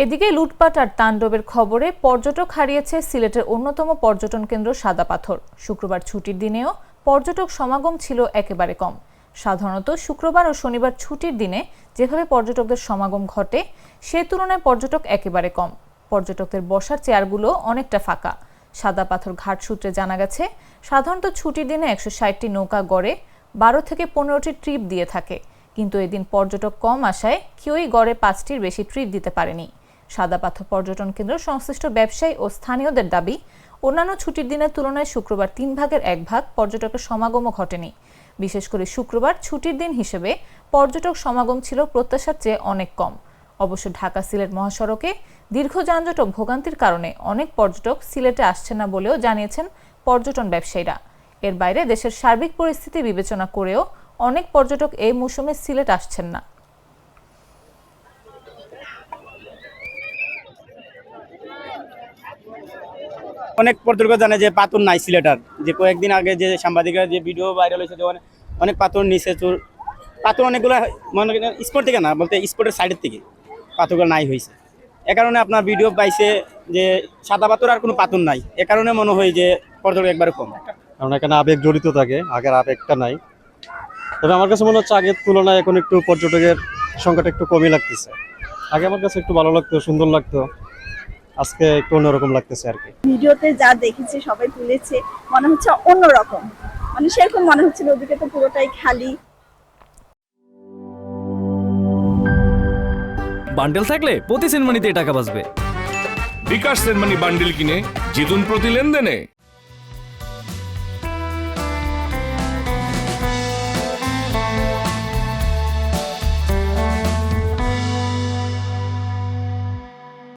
এদিকে লুটপাট আর তাণ্ডবের খবরে পর্যটক হারিয়েছে সিলেটের অন্যতম পর্যটন কেন্দ্র সাদা পাথর। শুক্রবার ছুটির দিনেও পর্যটক সমাগম ছিল একেবারে কম। সাধারণত শুক্রবার ও শনিবার ছুটির দিনে যেভাবে পর্যটকদের সমাগম ঘটে সে তুলনায় পর্যটক একেবারে কম। পর্যটকদের বসার চেয়ারগুলো অনেকটা ফাঁকা। সাদা পাথর ঘাট সূত্রে জানা গেছে, সাধারণত ছুটির দিনে 160টি নৌকা গড়ে 12 থেকে 15টি ট্রিপ দিয়ে থাকে, কিন্তু এদিন পর্যটক কম আসায় কেউই গড়ে 5টির বেশি ট্রিপ দিতে পারেনি। সাদা পাথর পর্যটন কেন্দ্র সংশ্লিষ্ট ব্যবসায়ী ও স্থানীয়দের দাবি, অন্যান্য ছুটির দিনের তুলনায় শুক্রবার 3 ভাগের 1 ভাগ পর্যটকের সমাগমও ঘটেনি। বিশেষ করে শুক্রবার ছুটির দিন হিসেবে পর্যটক সমাগম ছিল প্রত্যাশার চেয়ে অনেক কম। অবশ্য ঢাকা সিলেট মহাসড়কে দীর্ঘ যানজট ও ভোগান্তির কারণে অনেক পর্যটক সিলেটে আসছে না বলেও জানিয়েছেন পর্যটন ব্যবসায়ীরা। এর বাইরে দেশের সার্বিক পরিস্থিতি বিবেচনা করেও অনেক পর্যটক এই মৌসুমে সিলেট আসছেন না। অনেক পর্যটক জানে যে পাথর নাই সিলেটার, যে কয়েকদিন আগে যে সাংবাদিকরা যে ভিডিও ভাইরাল হয়েছে, অনেক পাথর নিচে পাথর অনেকগুলো মনে করেন স্পট থেকে না বলতে স্পটের সাইডের থেকে পাথরগুলো নাই হয়েছে। এ কারণে আপনার ভিডিও পাইছে যে সাদা পাথর আর কোনো পাথর নাই। এ কারণে মনে হয় যে পর্যটক একবারে কম, কারণ এখানে আবেগ জড়িত থাকে, আগের আবেগটা নাই। তবে আমার কাছে মনে হচ্ছে আগের তুলনায় এখন একটু পর্যটকের সংখ্যাটা একটু কমই লাগতেছে। আগে আমার কাছে একটু ভালো লাগতো, সুন্দর লাগতো, আজকে একটু অন্যরকম লাগতেছে আর কি। ভিডিওতে যা দেখেছি সবাই তুলেছে, মনে হচ্ছে অন্যরকম, মানে সেরকম মনে হচ্ছিল। ওদিকে তো পুরোটাই খালি। বান্ডেল থাকলে প্রতি সেনমানিতে টাকা বাঁচবে। বিকাশ সেনমানি বান্ডেল কিনে জিতুন প্রতি লেনদেনে।